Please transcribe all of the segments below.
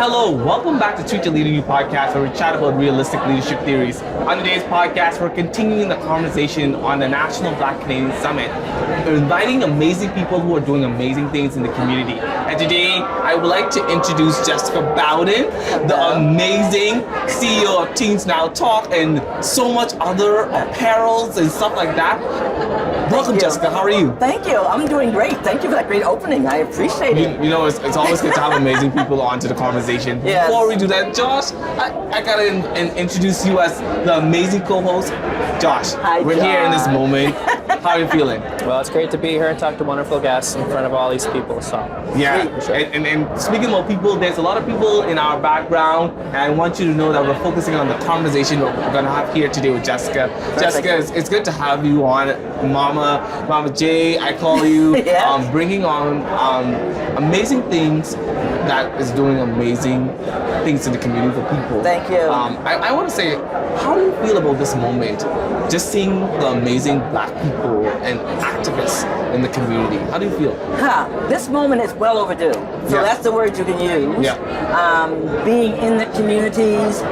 Hello, welcome back to Treat Your Leader You podcast, where we chat about realistic leadership theories. On today's podcast, we're continuing the conversation on the National Black Canadian Summit. We're inviting amazing people who are doing amazing things in the community. And today, I would like to introduce Jessica Bowden, the amazing CEO of Teens Now Talk and so much other apparels and stuff like that. Welcome, Jessica. How are you? Thank you. I'm doing great. Thank you for that great opening. I appreciate it. You know, it's always good to have amazing people onto the conversation. Yes. Before we do that, Josh, I gotta introduce you as the amazing co-host. Josh, Hi, we're here in this John. moment. How are you feeling? Well, it's great to be here and talk to wonderful guests in front of all these people. So Yeah, Sure. and speaking about people, there's a lot of people in our background, and I want you to know that we're focusing on the conversation we're going to have here today with Jessica. Perfect. Jessica, it's good to have you on, Mama J, I call you, Yes. bringing on amazing things that is doing amazing things in the community for people. Thank you. I want to say, how do you feel about this moment? Just seeing the amazing black people and activists in the community. How do you feel? This moment is well overdue. So Yeah. that's the word you can use. Yeah. Being in the communities,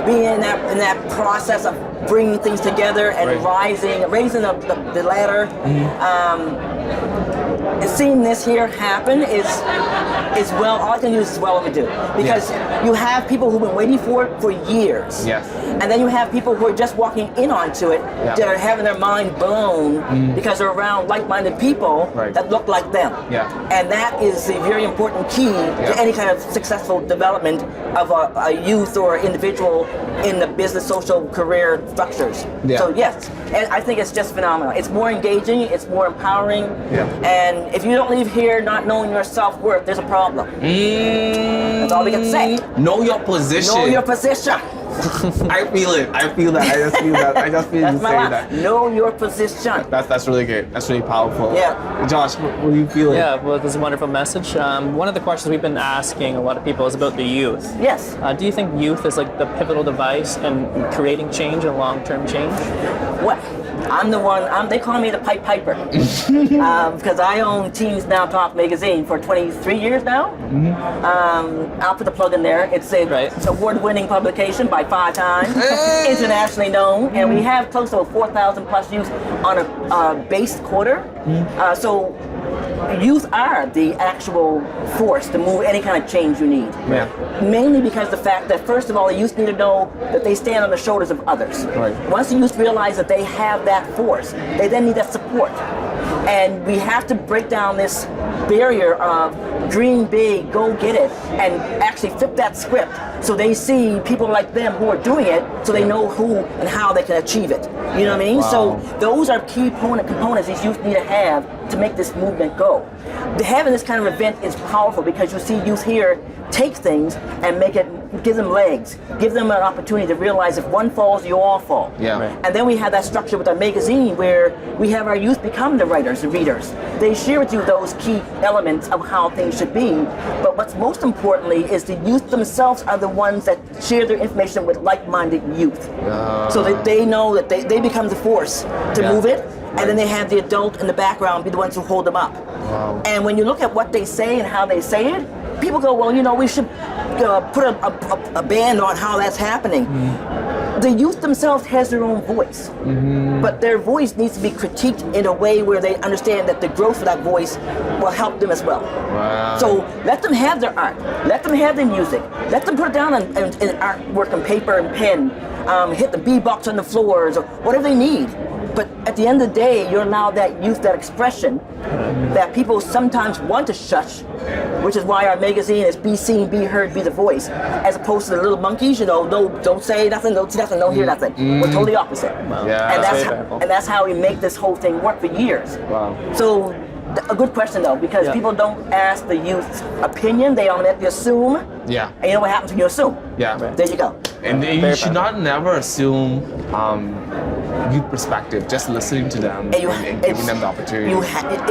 being in that process of bringing things together and Right. raising the ladder. Seeing this here happen is well, all I can use is well overdue. Because you have people who've been waiting for it for years. Yes. And then you have people who are just walking in onto it Yeah. that are having their mind blown because they're around like-minded people Right. that look like them. Yeah. And that is a very important key to any kind of successful development of a youth or individual in the business, social, career structures. Yeah. So yes, and I think it's just phenomenal. It's more engaging, it's more empowering, Yeah. and if you don't leave here not knowing your self-worth, there's a problem. That's all we can say. Know your position. Know your position. I feel it. I feel that. I just feel that. I just feel That's you my say line. that. Know your position. That's really good. That's really powerful. Yeah. Josh, what are you feeling? yeah, well, this is a wonderful message. One of the questions we've been asking a lot of people is about the youth. Yes. Do you think youth is like the pivotal device in creating change and long-term change? Well, I'm the one, they call me the Pipe Piper. Because I own Teens Now Talk magazine for 23 years now. I'll put the plug in there. It's a Right. award-winning publication by 5 times, internationally known, and we have close to 4,000 plus youth on a base quarter. So youth are the actual force to move any kind of change you need. Yeah. Mainly because the fact that, first of all, the youth need to know that they stand on the shoulders of others. Right. Once the youth realize that they have that force, they then need that support. And we have to break down this barrier of dream big, go get it, and actually flip that script so they see people like them who are doing it so they know who and how they can achieve it. You know what I mean? Wow. So those are key components these youth need to have to make this movement go. Having this kind of event is powerful because you see youth here take things and give them legs, give them an opportunity to realize if one falls, you all fall. Yeah. Right. And then we have that structure with our magazine where we have our youth become the writers, the readers. They share with you those key elements of how things should be. But what's most importantly is the youth themselves are the ones that share their information with like-minded youth. So that they know that they become the force to move it. And then they have the adult in the background be the ones who hold them up. Wow. And when you look at what they say and how they say it, people go, well, you know, we should put a ban on how that's happening. The youth themselves has their own voice, but their voice needs to be critiqued in a way where they understand that the growth of that voice will help them as well. Wow. So let them have their art, let them have their music, let them put it down in artwork and paper and pen, hit the beatbox on the floors or whatever they need. But at the end of the day, you're allowed that youth, that expression that people sometimes want to shush, which is why our magazine is be seen, be heard, be the voice, as opposed to the little monkeys, you know, no, don't say nothing, don't see nothing, don't hear nothing. We're totally opposite. Yeah. And That's very powerful. that's how we make this whole thing work for years. Wow. So a good question though, because people don't ask the youth's opinion, they automatically assume. Yeah. And you know what happens when you assume? Yeah. There you go. And you Very should not never assume youth perspective, just listening to them And and giving them the opportunity.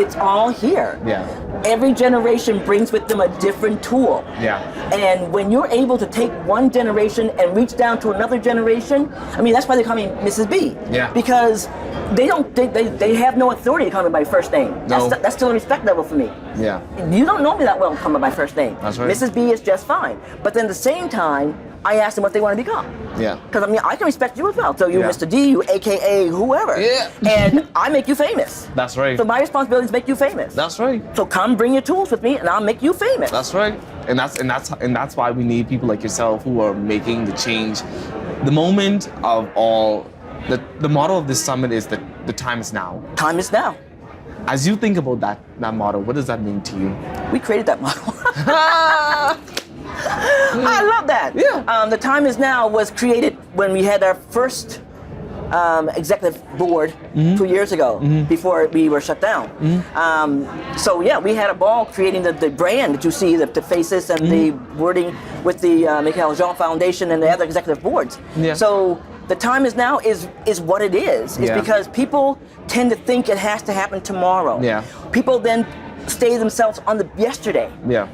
It's all here. Yeah. Every generation brings with them a different tool. Yeah. And when you're able to take one generation and reach down to another generation, I mean, that's why they call me Mrs. B. Yeah. Because they have no authority to call me by first name. No. That's still a respect level for me. Yeah. You don't know me that well to call me by first name. That's right. Mrs. B is just fine. But then at the same time, I ask them what they want to become. Yeah. Because I mean, I can respect you as well. So you, Yeah. Mr. D, you AKA whoever. Yeah. And I make you famous. That's right. So my responsibility is to make you famous. That's right. So come bring your tools with me and I'll make you famous. That's right. And that's why we need people like yourself who are making the change. The moment of all, the motto of this summit is that the time is now. Time is now. As you think about that motto, what does that mean to you? We created that model. I love that. Yeah. The time is now was created when we had our first executive board 2 years ago, before we were shut down. So yeah, we had a ball creating the brand that you see, the faces and the wording with the Michael Jean Foundation and the other executive boards. Yeah. So the time is now is what it is. It's Yeah. because people tend to think it has to happen tomorrow. Yeah. People then stay themselves on the yesterday. Yeah.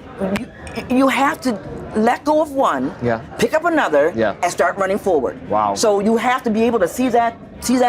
You have to let go of one, Yeah. pick up another, Yeah. and start running forward. Wow. So you have to be able to see that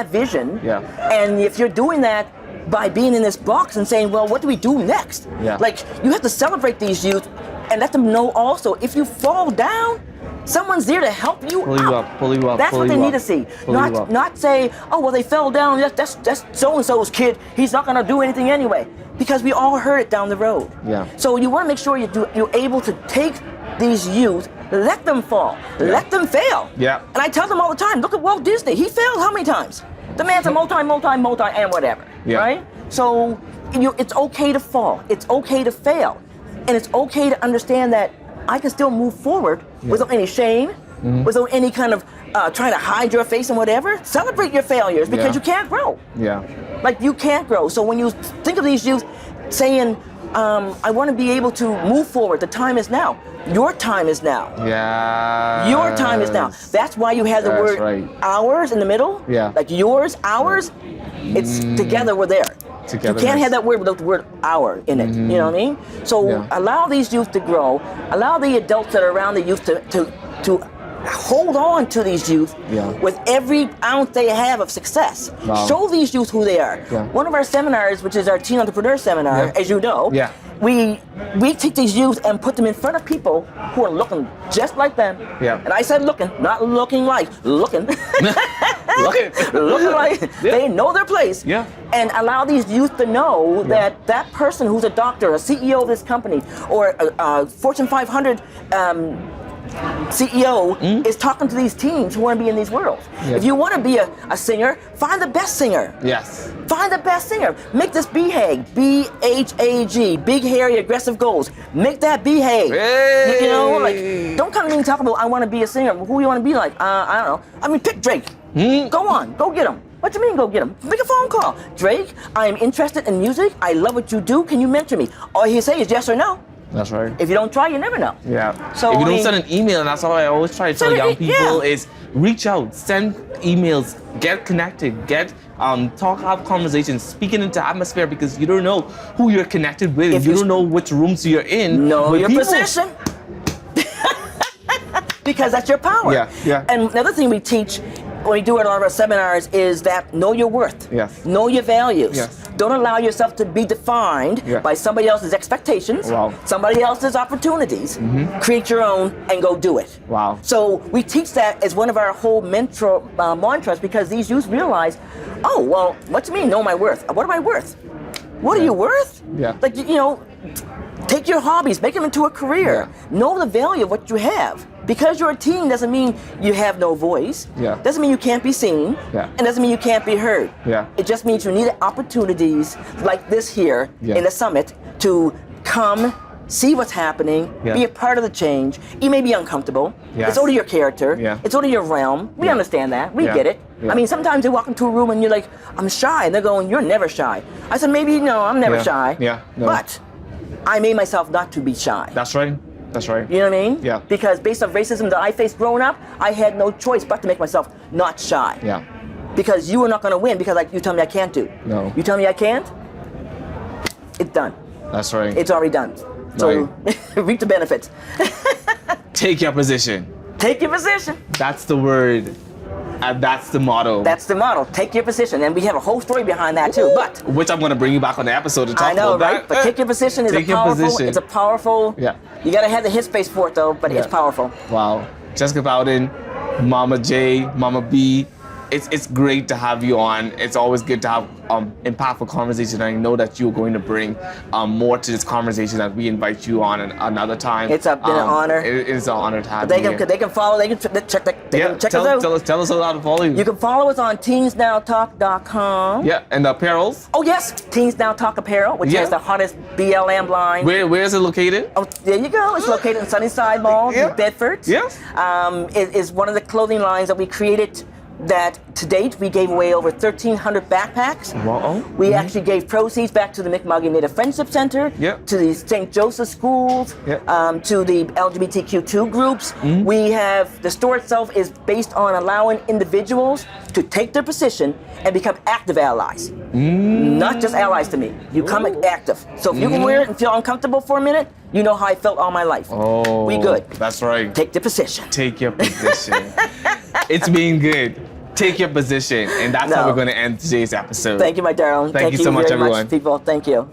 vision. Yeah. And if you're doing that by being in this box and saying, well, what do we do next? Yeah. Like, you have to celebrate these youth and let them know also, if you fall down, someone's there to help you Pull you out. up, pull you up, That's pull what they you need up, to see. pull you up. Not say, oh, well, they fell down. That's so-and-so's kid. He's not going to do anything anyway. Because we all heard it down the road. Yeah. So you want to make sure you're able to take these youth, let them fall, let them fail. Yeah. And I tell them all the time, look at Walt Disney. He failed how many times? The man's a multi, and whatever. Yeah. Right? So it's okay to fall. It's okay to fail. And it's okay to understand that I can still move forward without any shame, without any kind of trying to hide your face and whatever. Celebrate your failures because you can't grow. Yeah. Like, you can't grow. So when you think of these youth saying, I want to be able to move forward, the time is now. Your time is now. Yeah. Your time is now. That's why you have the That's word right. ours in the middle. Yeah. Like yours, ours. It's together, we're there. Together. You can't have that word without the word our in it. You know what I mean? So allow these youth to grow. Allow the adults that are around the youth to hold on to these youth with every ounce they have of success. Wow. Show these youth who they are. Yeah. One of our seminars, which is our Teen Entrepreneur Seminar, as you know, we take these youth and put them in front of people who are looking just like them. Yeah. And I said looking, not looking like, looking. Looking like they know their place. Yeah. And allow these youth to know that that person who's a doctor, a CEO of this company, or a Fortune 500 CEO is talking to these teens who want to be in these worlds. Yeah. If you want to be a singer, find the best singer. Yes. Find the best singer. Make this BHAG, B-H-A-G, big, hairy, aggressive goals. Make that BHAG. Hey. You know, like, don't come to me and talk about, I want to be a singer. Who you want to be like? I don't know. I mean, pick Drake. Go on, go get him. What do you mean go get him? Make a phone call. Drake, I am interested in music. I love what you do. Can you mentor me? All he say is yes or no. That's right. If you don't try, you never know. Yeah. So, if you I don't mean- send an email, and that's how I always try to tell young people is reach out, send emails, get connected, talk, have conversations, speak it into atmosphere, because you don't know who you're connected with. If you you don't know which rooms you're in. Know with your people. position. Because that's your power. Yeah, yeah. And another thing we teach when we do at all of our seminars is that know your worth. Yes. Know your values. Yes. Don't allow yourself to be defined by somebody else's expectations, Wow. somebody else's opportunities. Create your own and go do it. Wow. So we teach that as one of our whole mantras, because these youth realize, oh, well, what do you mean know my worth? What am I worth? What are you worth? Yeah. Like, you know, take your hobbies, make them into a career. Know the value of what you have. Because you're a teen doesn't mean you have no voice. Yeah. Doesn't mean you can't be seen. Yeah. And doesn't mean you can't be heard. Yeah. It just means you need opportunities like this here in the summit to come, see what's happening, be a part of the change. You may be uncomfortable. Yes. It's out of your character. Yeah. It's out of your realm. We understand that. We Yeah. get it. Yeah. I mean, sometimes they walk into a room and you're like, I'm shy. And they're going, you're never shy. I said, maybe, no, I'm never shy. Yeah. No. But I made myself not to be shy. That's right. That's right. You know what I mean? Yeah. Because based on racism that I faced growing up, I had no choice but to make myself not shy. Yeah. because you are not going to win because like you tell me I can't do. No. You tell me I can't, it's done. That's right. It's already done. So reap the benefits. Take your position. Take your position. That's the word. And that's the motto. That's the model. Take your position. And we have a whole story behind that too. But which I'm going to bring you back on the episode to talk I know, about right? that. But take your position is Take your position. It's a powerful. Yeah. You got to have the headspace for it though, but it's powerful. Wow. Jessica Bowden, Mama J, Mama B. It's great to have you on. It's always good to have impactful conversation. I know that you're going to bring more to this conversation as we invite you on another time. It's been an honor. It's an honor to have They you can here. they can follow. They can check us out. Tell us how to follow you. You can follow us on teensnowtalk.com. Yeah, and the apparels. Oh yes, Teens Now Talk Apparel, which has the hottest BLM line. Where is it located? Oh, there you go. It's located in Sunnyside Mall in Bedford. Yes. It is one of the clothing lines that we created that to date we gave away over 1,300 backpacks. Wow. We actually gave proceeds back to the McMuggy Native Friendship Center, to the St. Joseph schools, to the LGBTQ2 groups. We have, the store itself is based on allowing individuals to take their position and become active allies. Not just allies to me. You come active. So if you can wear it and feel uncomfortable for a minute, you know how I felt all my life. Oh, we good. That's right. Take the position. Take your position. It's been good. Take your position. And that's how we're going to end today's episode. Thank you, my darling. Thank you so much, very everyone. much, people. Thank you.